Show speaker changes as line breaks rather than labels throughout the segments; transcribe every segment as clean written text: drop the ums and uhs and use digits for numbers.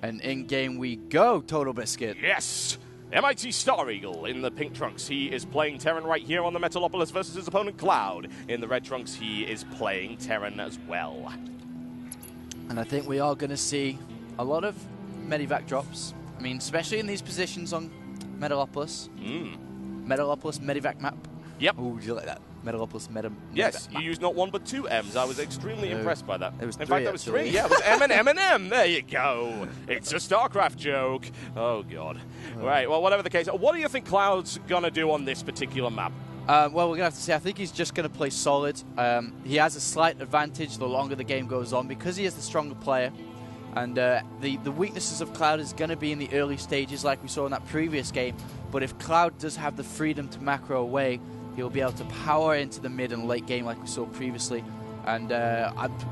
And in-game we go, Total Biscuit.
Yes! MIT Stareagle in the pink trunks. He is playing Terran right here on the Metalopolis versus his opponent Cloud. In the red trunks, he is playing Terran as well.
And I think we are going to see a lot of Medivac drops. I mean, especially in these positions on Metalopolis. Metalopolis Medivac map.
Yep.
Oh, do you like that? Metalopolis
Yes,
Medivac
you used not one but two M's. I was extremely impressed by that.
It was
in
three,
fact, there was
actually.
three. Yeah, it was M and M and M. There you go. It's a StarCraft joke. Oh, God. Right, well, whatever the case. What do you think Cloud's going to do on this particular map?
Well, we're going to have to see. I think he's just going to play solid. He has a slight advantage the longer the game goes on because he is the stronger player. And the weaknesses of Cloud is going to be in the early stages like we saw in that previous game. But if Cloud does have the freedom to macro away, he'll be able to power into the mid and late game like we saw previously. And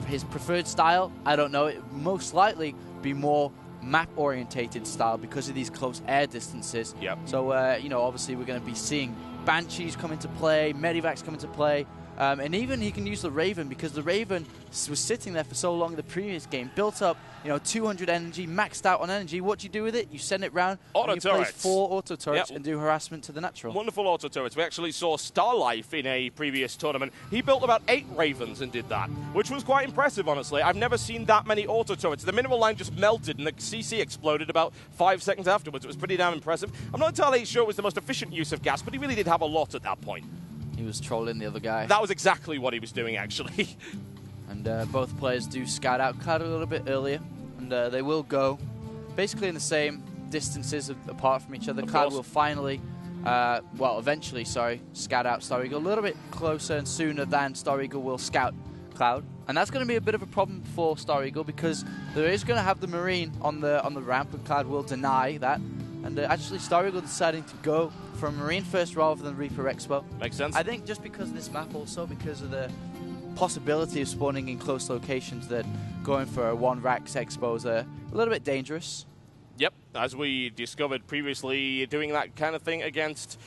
his preferred style, I don't know, it most likely be more map-orientated style because of these close air distances.
Yep.
So, you know, obviously we're going to be seeing Banshees come into play, Medivacs come into play, and even he can use the Raven because the Raven was sitting there for so long in the previous game, built up, you know, 200 energy, maxed out on energy. What do you do with it? You send it round,
auto
and you
turrets.
place 4 auto turrets and do harassment to the natural.
Wonderful auto turrets. We actually saw Starlife in a previous tournament. He built about 8 Ravens and did that, which was quite impressive, honestly. I've never seen that many auto turrets. The mineral line just melted and the CC exploded about 5 seconds afterwards. It was pretty damn impressive. I'm not entirely sure it was the most efficient use of gas, but he really did have a lot at that point.
He was trolling the other guy.
That was exactly what he was doing, actually.
And both players do scout out Cloud a little bit earlier, and they will go basically in the same distances apart from each other. Cloud will finally, eventually, scout out Stareagle a little bit closer and sooner than Stareagle will scout Cloud. And that's going to be a bit of a problem for Stareagle because there is going to have the Marine on the ramp, and Cloud will deny that. And actually, Stareagle deciding to go for a Marine first rather than Reaper Expo.
Makes sense.
I think just because of this map also, because of the possibility of spawning in close locations, that going for a 1-Rax Expo is a little bit dangerous.
Yep, as we discovered previously, doing that kind of thing against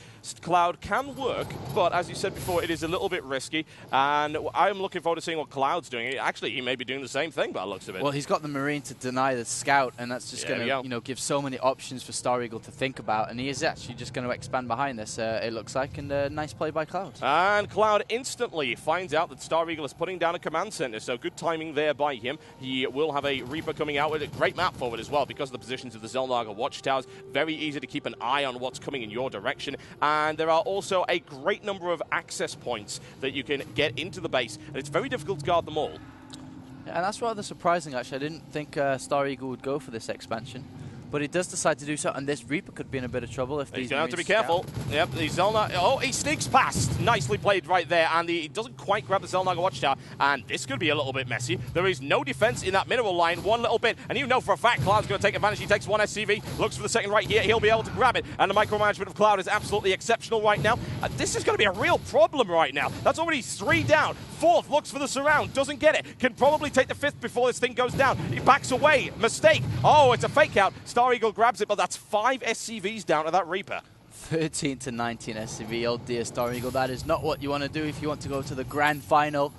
Cloud can work, but as you said before, it is a little bit risky, and I'm looking forward to seeing what Cloud's doing. Actually, he may be doing the same thing by the looks of it.
Well, he's got the Marine to deny the Scout, and that's just going to give so many options for Stareagle to think about, and he is actually just going to expand behind this, it looks like, and nice play by Cloud. And
Cloud instantly finds out that Stareagle is putting down a command center, so good timing there by him. He will have a Reaper coming out with a great map forward as well because of the positions of the Zelnaga watchtowers. Very easy to keep an eye on what's coming in your direction. And there are also a great number of access points that you can get into the base, and it's very difficult to guard them all.
Yeah, and that's rather surprising, actually. I didn't think Stareagle would go for this expansion, but he does decide to do so, and this Reaper could be in a bit of trouble if these.
He's going to have to be careful. Yep, the Zelnaga. Oh, he sneaks past. Nicely played right there, and he doesn't quite grab the Zelnaga watchtower, and this could be a little bit messy. There is no defense in that mineral line, one little bit, and you know for a fact Cloud's going to take advantage. He takes one SCV, looks for the second right here. He'll be able to grab it, and the micromanagement of Cloud is absolutely exceptional right now. This is going to be a real problem right now. That's already 3 down. 4th looks for the surround, doesn't get it. Can probably take the 5th before this thing goes down. He backs away. Mistake. Oh, it's a fake out. Stareagle grabs it, but that's 5 SCVs down to that Reaper.
13 to 19 SCV. Oh dear, Stareagle, that is not what you want to do if you want to go to the grand final.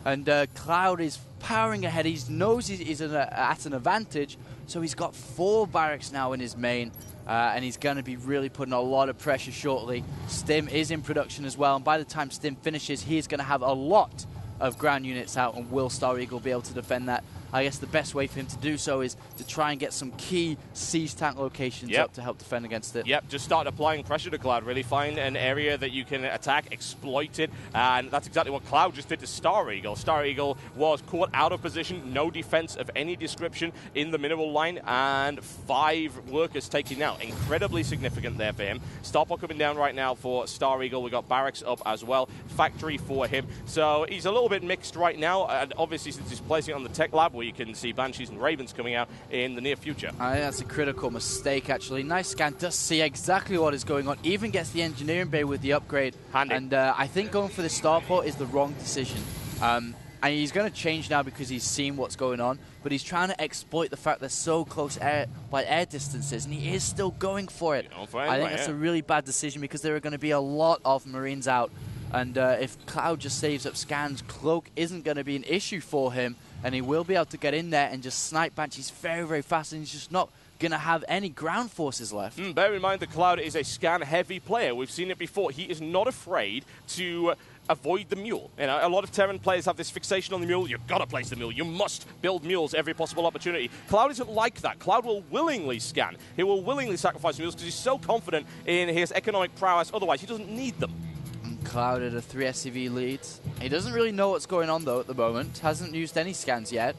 And Cloud is powering ahead. He knows he's at an advantage, so he's got 4 barracks now in his main. And he's going to be really putting a lot of pressure shortly. Stim is in production as well, and by the time Stim finishes, he's going to have a lot of ground units out, and will Stareagle be able to defend that? I guess the best way for him to do so is to try and get some key siege tank locations up to help defend against it.
Yep, just start applying pressure to Cloud. Really find an area that you can attack, exploit it, and that's exactly what Cloud just did to Stareagle. Stareagle was caught out of position, no defense of any description in the mineral line, and 5 workers taken out. Incredibly significant there for him. Starport coming down right now for Stareagle. We got barracks up as well, factory for him. So he's a little bit mixed right now, and obviously since he's placing it on the tech lab, where you can see Banshees and Ravens coming out in the near future.
I think that's a critical mistake, actually. Nice scan, does see exactly what is going on, even gets the engineering bay with the upgrade.
Handy.
And I think going for the starport is the wrong decision. And he's going to change now because he's seen what's going on, but he's trying to exploit the fact they're so close by air distances, and he is still going for it. I think that's a really bad decision because there are going to be a lot of Marines out. And if Cloud just saves up scans, Cloak isn't going to be an issue for him. and he will be able to get in there and just snipe Banshees very, very fast, and he's just not going to have any ground forces left.
Bear in mind that Cloud is a scan-heavy player. We've seen it before. He is not afraid to avoid the mule. You know, a lot of Terran players have this fixation on the mule. You've got to place the mule. You must build mules every possible opportunity. Cloud isn't like that. Cloud will willingly scan. He will willingly sacrifice mules because he's so confident in his economic prowess. Otherwise, he doesn't need them.
Cloud at a 3 SCV lead. He doesn't really know what's going on, though, at the moment. Hasn't used any scans yet,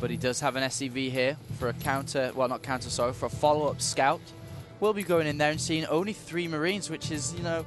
but he does have an SCV here for a counter, well, not counter, sorry, for a follow-up scout. We'll be going in there and seeing only 3 Marines, which is, you know,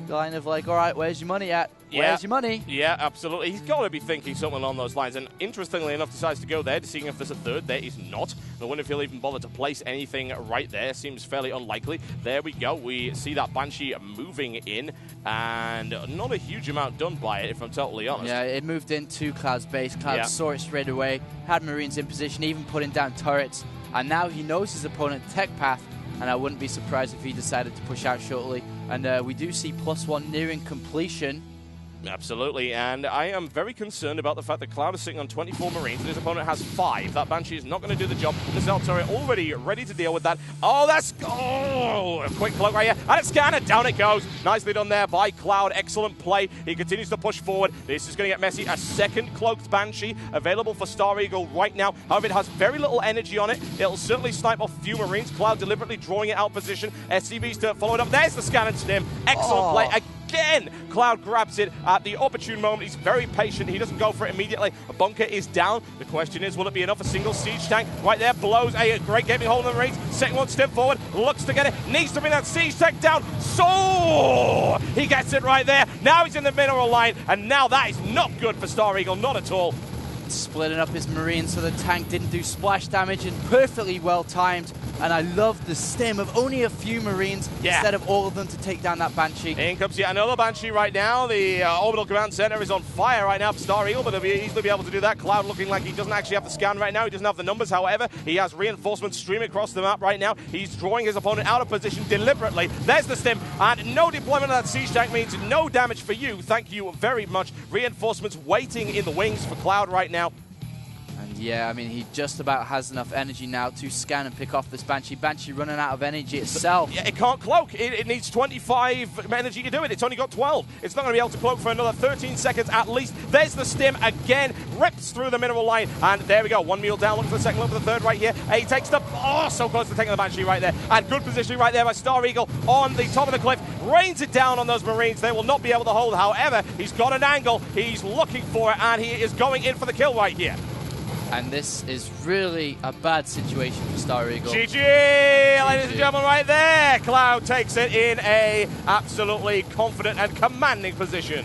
kind of like, all right, where's your money at? Where's your money?
Yeah, absolutely. He's got to be thinking something along those lines. And interestingly enough, decides to go there, seeing if there's a third. There is not. I wonder if he'll even bother to place anything right there. Seems fairly unlikely. There we go. We see that Banshee moving in, and not a huge amount done by it, if I'm totally honest.
Yeah, it moved into Cloud's base. Cloud saw it straight away, had Marines in position, even putting down turrets. And now he knows his opponent's tech path, and I wouldn't be surprised if he decided to push out shortly. And we do see +1 nearing completion.
Absolutely, and I am very concerned about the fact that Cloud is sitting on 24 Marines and his opponent has 5. That Banshee is not going to do the job. The Zell turret already ready to deal with that. Oh, that's... Oh, a quick cloak right here. And it's scanner. Down it goes. Nicely done there by Cloud. Excellent play. He continues to push forward. This is going to get messy. A second cloaked Banshee available for Stareagle right now. However, it has very little energy on it. It'll certainly snipe off a few Marines. Cloud deliberately drawing it out position. SCVs to follow it up. There's the scan and stim. Excellent play. Again, Cloud grabs it at the opportune moment. He's very patient. He doesn't go for it immediately. A bunker is down. The question is, will it be enough? A single siege tank right there blows a great gaming hole in the Marines. Second one step forward, looks to get it, needs to bring that siege tank down. So he gets it right there. Now he's in the mineral line, and now that is not good for Stareagle, not at all.
Splitting up his Marines so the tank didn't do splash damage, and perfectly well timed. And I love the stim of only a few Marines instead of all of them to take down that Banshee.
In comes yet another Banshee right now. The Orbital Command Center is on fire right now for Stareagle, but he'll easily be able to do that. Cloud looking like he doesn't actually have the scan right now. He doesn't have the numbers, however. He has reinforcements streaming across the map right now. He's drawing his opponent out of position deliberately. There's the stim, and no deployment of that siege tank means no damage for you. Thank you very much. Reinforcements waiting in the wings for Cloud right now.
Yeah, I mean, he just about has enough energy now to scan and pick off this Banshee. Banshee running out of energy itself.
Yeah, it can't cloak. It needs 25 energy to do it. It's only got 12. It's not going to be able to cloak for another 13 seconds at least. There's the stim again. Rips through the mineral line. And there we go. One mule down. Look for the second, look for the third right here. He takes the... Oh, so close to taking the Banshee right there. And good positioning right there by Stareagle on the top of the cliff. Rains it down on those Marines. They will not be able to hold. However, he's got an angle. He's looking for it. And he is going in for the kill right here.
And this is really a bad situation for Stareagle.
GG, ladies and gentlemen, right there. Cloud takes it in a absolutely confident and commanding position.